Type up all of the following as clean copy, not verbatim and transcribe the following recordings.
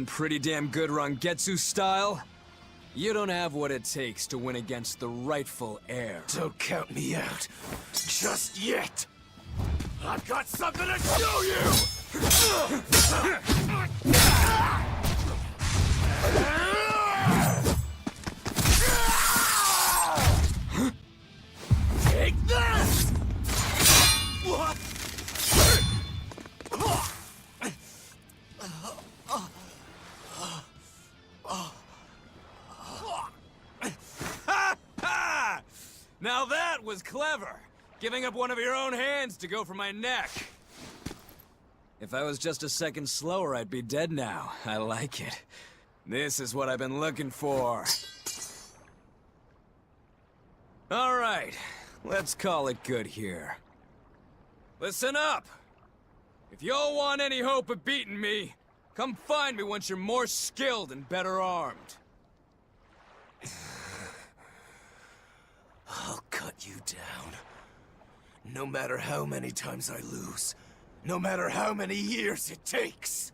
Pretty damn good Rangetsu style. You don't have what it takes to win against the rightful heir. Don't count me out. Just yet. I've got something to show you! Take this! What? Now that was clever! Giving up one of your own hands to go for my neck. If I was just a second slower, I'd be dead now. I like it. This is what I've been looking for. Alright, let's call it good here. Listen up! If y'all want any hope of beating me, come find me once you're more skilled and better armed. I'll cut you down. No matter how many times I lose. No matter how many years it takes.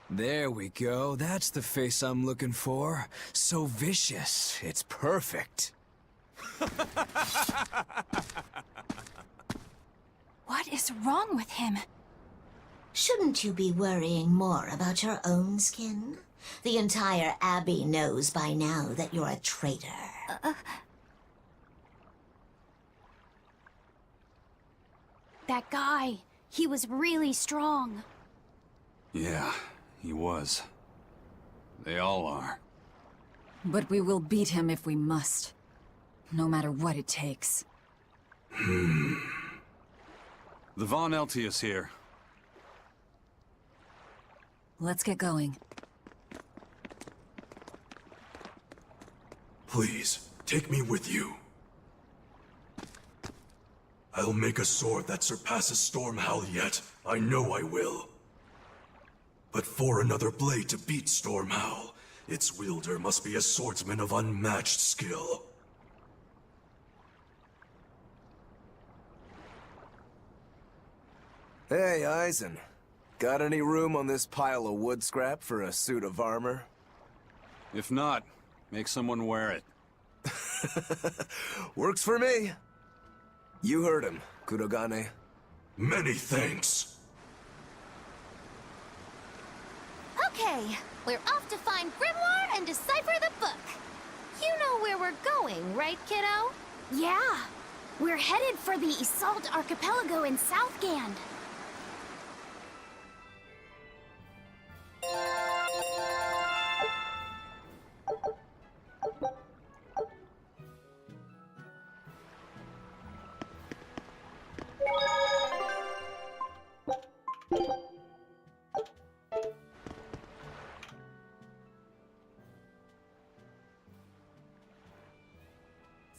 There we go. That's the face I'm looking for. So vicious. It's perfect. What is wrong with him? Shouldn't you be worrying more about your own skin? The entire Abbey knows by now that you're a traitor. That guy, he was really strong. Yeah, he was. They all are. But we will beat him if we must. No matter what it takes. The Von Eltius here. Let's get going. Please, take me with you. I'll make a sword that surpasses Stormhowl yet. I know I will. But for another blade to beat Stormhowl, its wielder must be a swordsman of unmatched skill. Hey, Eisen. Got any room on this pile of wood scrap for a suit of armor? If not, make someone wear it. Works for me. You heard him, Kurogane. Many thanks. Okay, we're off to find Grimoire and decipher the book. You know where we're going, right, kiddo? Yeah, we're headed for the Isolde Archipelago in Southgand.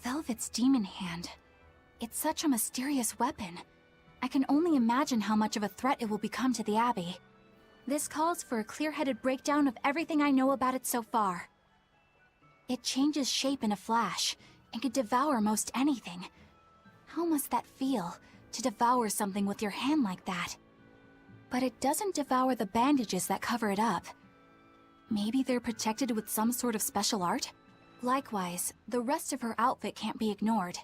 Velvet's demon hand. It's such a mysterious weapon. I can only imagine how much of a threat it will become to the Abbey. This calls for a clear-headed breakdown of everything I know about it so far. It changes shape in a flash, and can devour most anything. How must that feel, to devour something with your hand like that? But it doesn't devour the bandages that cover it up. Maybe they're protected with some sort of special art? Likewise, the rest of her outfit can't be ignored.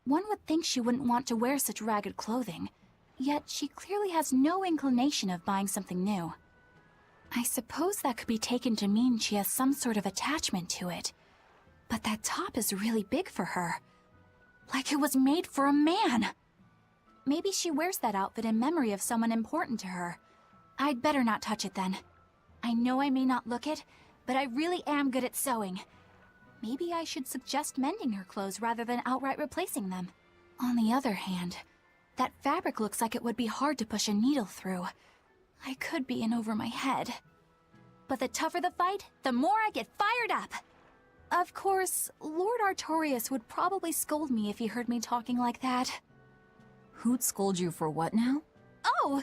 One would think she wouldn't want to wear such ragged clothing, yet she clearly has no inclination of buying something new. I suppose that could be taken to mean she has some sort of attachment to it. But that top is really big for her. Like it was made for a man. Maybe she wears that outfit in memory of someone important to her. I'd better not touch it then. I know I may not look it, but I really am good at sewing. Maybe I should suggest mending her clothes rather than outright replacing them. On the other hand, that fabric looks like it would be hard to push a needle through. I could be in over my head. But the tougher the fight, the more I get fired up. Of course, Lord Artorias would probably scold me if he heard me talking like that. Who'd scold you for what now? Oh,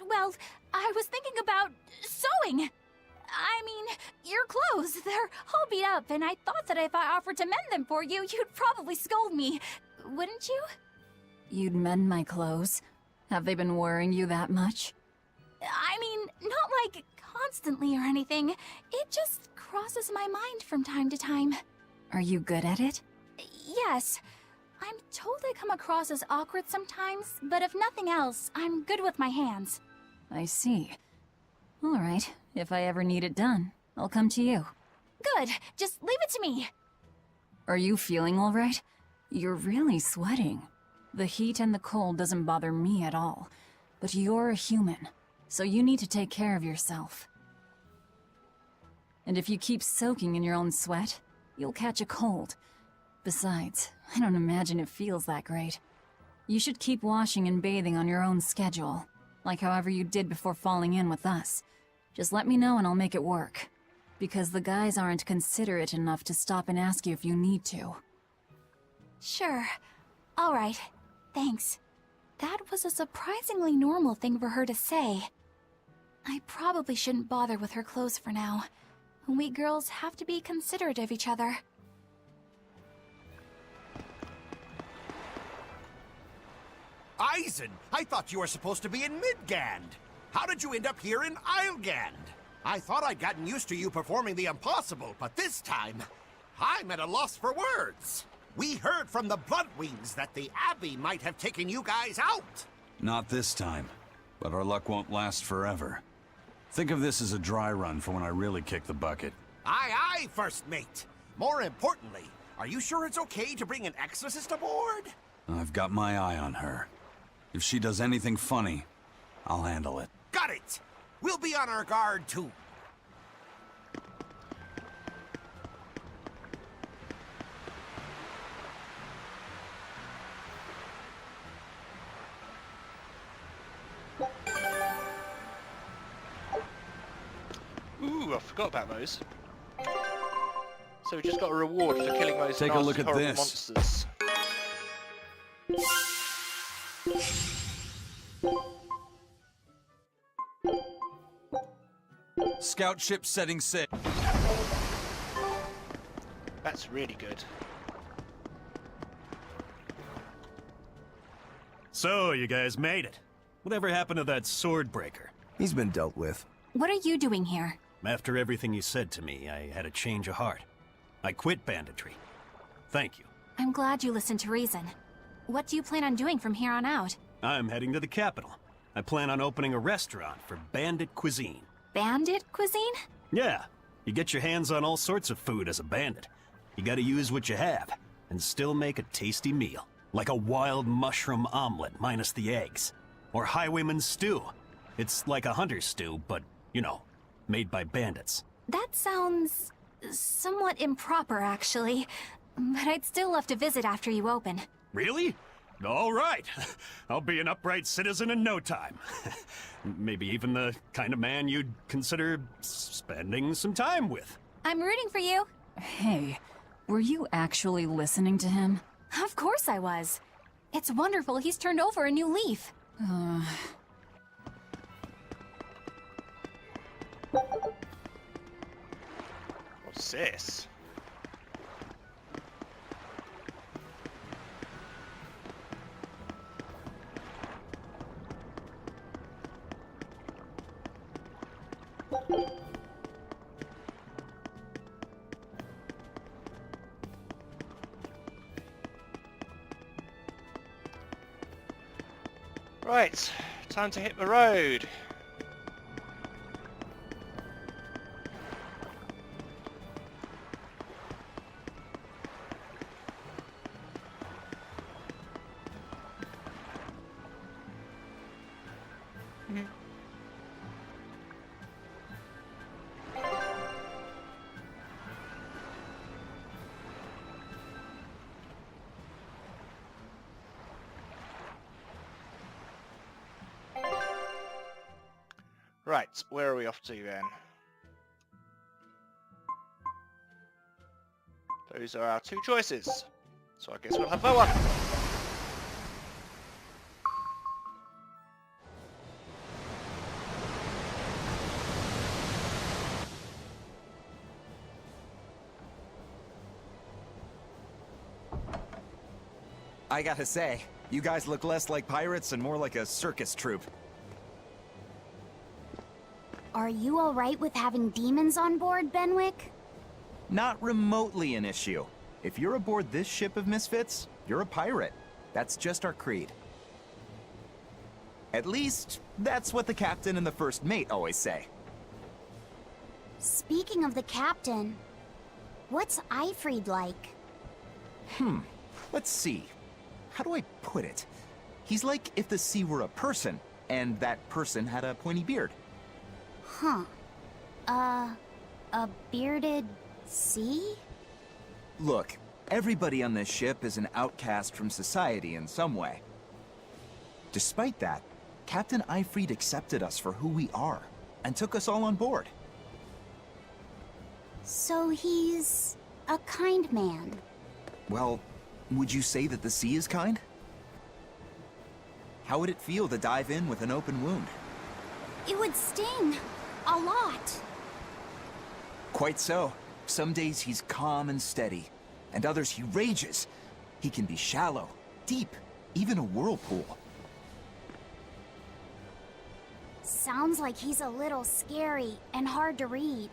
well, I was thinking about sewing. I mean, your clothes, they're all beat up, and I thought that if I offered to mend them for you, you'd probably scold me. Wouldn't you? You'd mend my clothes? Have they been worrying you that much? I mean, not like constantly or anything. It just crosses my mind from time to time. Are you good at it? Yes. I'm told I come across as awkward sometimes, but if nothing else, I'm good with my hands. I see. All right, if I ever need it done, I'll come to you. Good. Just leave it to me. Are you feeling all right? You're really sweating. The heat and the cold doesn't bother me at all. But you're a human, so you need to take care of yourself. And if you keep soaking in your own sweat, you'll catch a cold. Besides, I don't imagine it feels that great. You should keep washing and bathing on your own schedule, like however you did before falling in with us. Just let me know and I'll make it work. Because the guys aren't considerate enough to stop and ask you if you need to. Sure. All right. Thanks. That was a surprisingly normal thing for her to say. I probably shouldn't bother with her clothes for now. We girls have to be considerate of each other. Eisen, I thought you were supposed to be in Midgand. How did you end up here in Islegand? I thought I'd gotten used to you performing the impossible, but this time, I'm at a loss for words. We heard from the Bloodwings that the Abbey might have taken you guys out. Not this time, but our luck won't last forever. Think of this as a dry run for when I really kick the bucket. Aye, aye, First Mate. More importantly, are you sure it's okay to bring an exorcist aboard? I've got my eye on her. If she does anything funny, I'll handle it. Got it! We'll be on our guard, too. Ooh, I forgot about those. So we just got a reward for killing those Take a nasty, look at horrible this. monsters. Scout ship setting sail. That's really good. So, you guys made it. Whatever happened to that sword breaker? He's been dealt with. What are you doing here? After everything you said to me, I had a change of heart. I quit banditry. Thank you. I'm glad you listened to reason. What do you plan on doing from here on out? I'm heading to the capital. I plan on opening a restaurant for bandit cuisine. Bandit cuisine? Yeah, you get your hands on all sorts of food as a bandit. You gotta use what you have, and still make a tasty meal. Like a wild mushroom omelet minus the eggs. Or highwayman's stew. It's like a hunter's stew, but, you know, made by bandits. That sounds somewhat improper, actually. But I'd still love to visit after you open. Really? All right. I'll be an upright citizen in no time. Maybe even the kind of man you'd consider spending some time with. I'm rooting for you. Hey, were you actually listening to him? Of course I was. It's wonderful he's turned over a new leaf. What's this? Right, time to hit the road. Right, where are we off to then? Those are our two choices. So I guess we'll have that one. I gotta say, You guys look less like pirates and more like a circus troupe. Are you alright with having demons on board, Benwick? Not remotely an issue. If you're aboard this ship of misfits, you're a pirate. That's just our creed. At least, that's what the captain and the first mate always say. Speaking of the captain, what's Eifried like? Let's see. How do I put it? He's like if the sea were a person, and that person had a pointy beard. Huh. A bearded sea? Look, everybody on this ship is an outcast from society in some way. Despite that, Captain Eifried accepted us for who we are, and took us all on board. So he's a kind man. Well, would you say that the sea is kind? How would it feel to dive in with an open wound? It would sting. A lot. Quite so. Some days he's calm and steady, and others he rages. He can be shallow, deep, even a whirlpool. Sounds like he's a little scary and hard to read.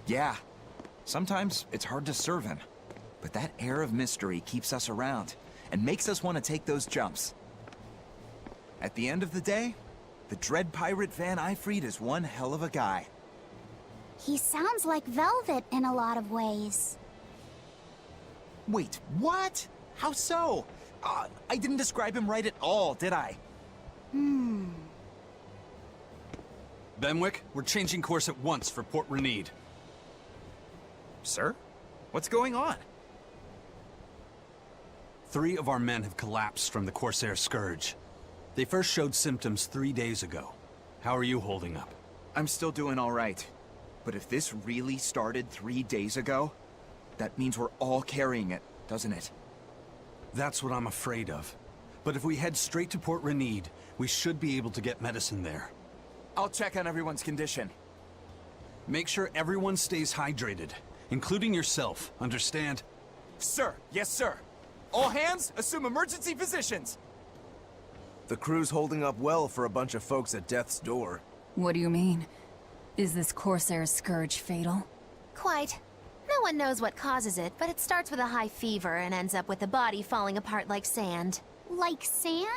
Yeah, sometimes it's hard to serve him, but that air of mystery keeps us around and makes us want to take those jumps. At the end of the day, the Dread Pirate Van Eifried is one hell of a guy. He sounds like Velvet in a lot of ways. Wait, what? How so? I didn't describe him right at all, did I? Benwick, we're changing course at once for Port Renede. Sir? What's going on? 3 of our men have collapsed from the Corsair Scourge. They first showed symptoms 3 days ago. How are you holding up? I'm still doing all right. But if this really started 3 days ago, that means we're all carrying it, doesn't it? That's what I'm afraid of. But if we head straight to Port Renede, we should be able to get medicine there. I'll check on everyone's condition. Make sure everyone stays hydrated, including yourself, understand? Sir, yes sir. All hands, assume emergency positions. The crew's holding up well for a bunch of folks at death's door. What do you mean? Is this Corsair Scourge fatal? Quite. No one knows what causes it, but it starts with a high fever and ends up with the body falling apart like sand. Like sand?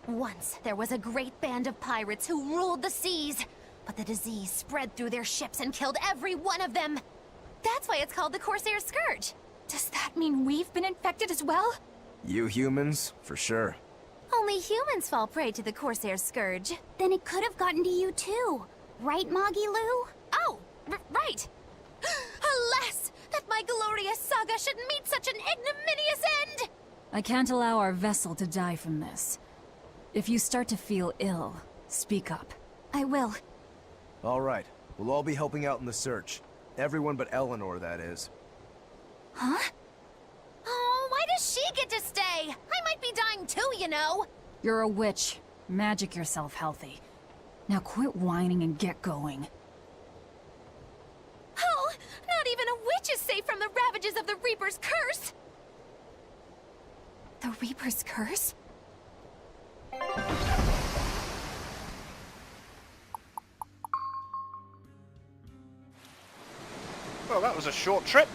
Once, there was a great band of pirates who ruled the seas, but the disease spread through their ships and killed every one of them. That's why it's called the Corsair Scourge. Does that mean we've been infected as well? You humans, for sure. Only humans fall prey to the Corsair Scourge. Then it could have gotten to you too. Right, Moggy Lou? Oh, right. Alas, that my glorious saga should meet such an ignominious end! I can't allow our vessel to die from this. If you start to feel ill, speak up. I will. All right, we'll all be helping out in the search. Everyone but Eleanor, that is. Huh? Oh, why does she get to stay? I might be dying too, you know. You're a witch. Magic yourself healthy. Now quit whining and get going. Oh, not even a witch is safe from the ravages of the Reaper's curse! The Reaper's curse? Well, that was a short trip.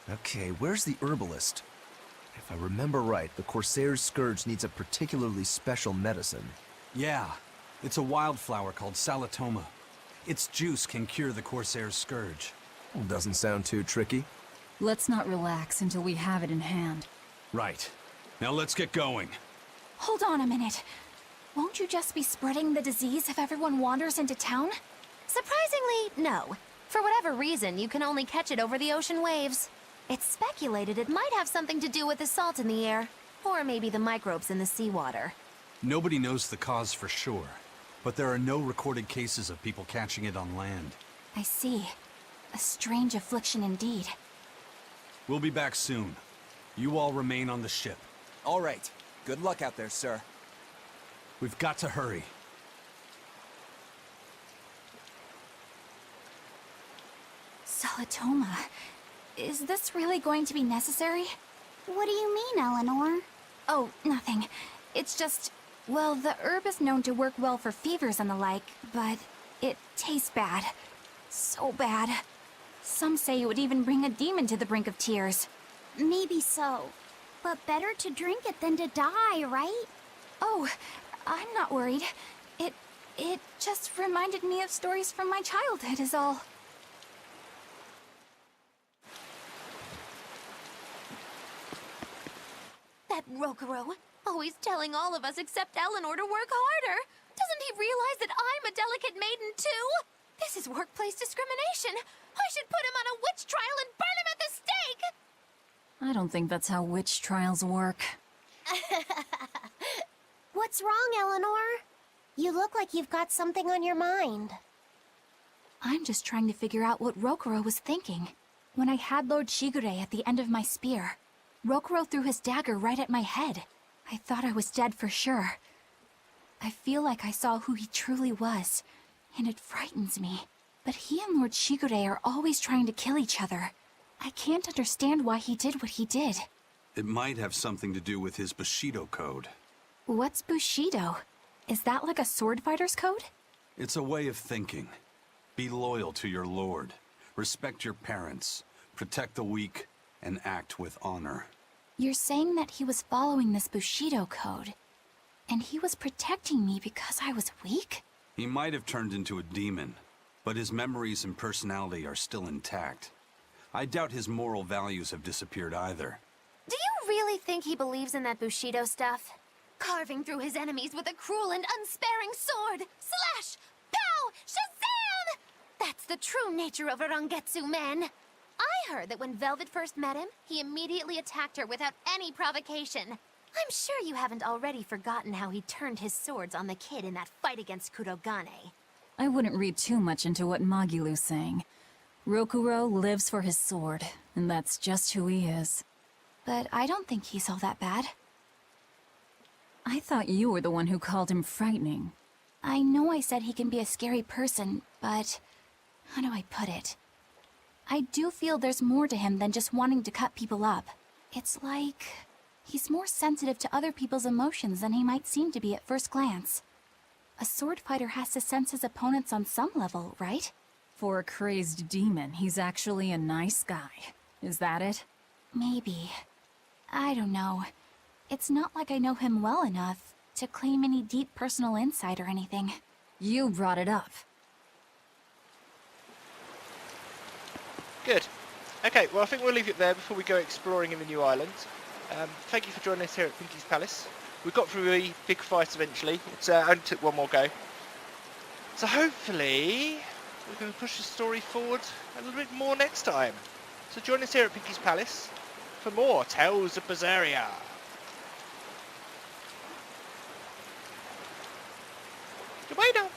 Okay, where's the herbalist? If I remember right, the Corsair's Scourge needs a particularly special medicine. Yeah, it's a wildflower called Salatoma. Its juice can cure the Corsair's Scourge. Doesn't sound too tricky. Let's not relax until we have it in hand. Right. Now let's get going. Hold on a minute. Won't you just be spreading the disease if everyone wanders into town? Surprisingly, no. For whatever reason, you can only catch it over the ocean waves. It's speculated it might have something to do with the salt in the air, or maybe the microbes in the seawater. Nobody knows the cause for sure, but there are no recorded cases of people catching it on land. I see. A strange affliction indeed. We'll be back soon. You all remain on the ship. All right. Good luck out there, sir. We've got to hurry. Salatoma. Is this really going to be necessary? What do you mean, Eleanor? Oh, nothing. It's just... Well, the herb is known to work well for fevers and the like, but it tastes bad. So bad. Some say it would even bring a demon to the brink of tears. Maybe so. But better to drink it than to die, right? Oh, I'm not worried. It just reminded me of stories from my childhood is all. That Rokurou, always telling all of us except Eleanor to work harder. Doesn't he realize that I'm a delicate maiden too? This is workplace discrimination. I should put him on a witch trial and burn him at the stake! I don't think that's how witch trials work. What's wrong, Eleanor? You look like you've got something on your mind. I'm just trying to figure out what Rokurou was thinking. When I had Lord Shigure at the end of my spear, Rokurou threw his dagger right at my head. I thought I was dead for sure. I feel like I saw who he truly was, and it frightens me. But he and Lord Shigure are always trying to kill each other. I can't understand why he did what he did. It might have something to do with his Bushido code. What's Bushido? Is that like a sword fighter's code? It's a way of thinking. Be loyal to your lord. Respect your parents. Protect the weak. And act with honor. You're saying that he was following this Bushido code, and he was protecting me because I was weak? He might have turned into a demon, but his memories and personality are still intact. I doubt his moral values have disappeared either. Do you really think he believes in that Bushido stuff? Carving through his enemies with a cruel and unsparing sword! Slash! Pow! Shazam! That's the true nature of a Rangetsu man! I heard that when Velvet first met him, he immediately attacked her without any provocation. I'm sure you haven't already forgotten how he turned his swords on the kid in that fight against Kurogane. I wouldn't read too much into what Magilu's saying. Rokurou lives for his sword, and that's just who he is. But I don't think he's all that bad. I thought you were the one who called him frightening. I know I said he can be a scary person, but... how do I put it? I do feel there's more to him than just wanting to cut people up. It's like... he's more sensitive to other people's emotions than he might seem to be at first glance. A sword fighter has to sense his opponents on some level, right? For a crazed demon, he's actually a nice guy. Is that it? Maybe. I don't know. It's not like I know him well enough to claim any deep personal insight or anything. You brought it up. Good. Okay, well I think we'll leave it there before we go exploring in the new island. Thank you for joining us here at Pinky's Palace. We got through a big fight eventually. It only took one more go. So hopefully we're going to push the story forward a little bit more next time. So join us here at Pinky's Palace for more Tales of Berseria. Goodbye now.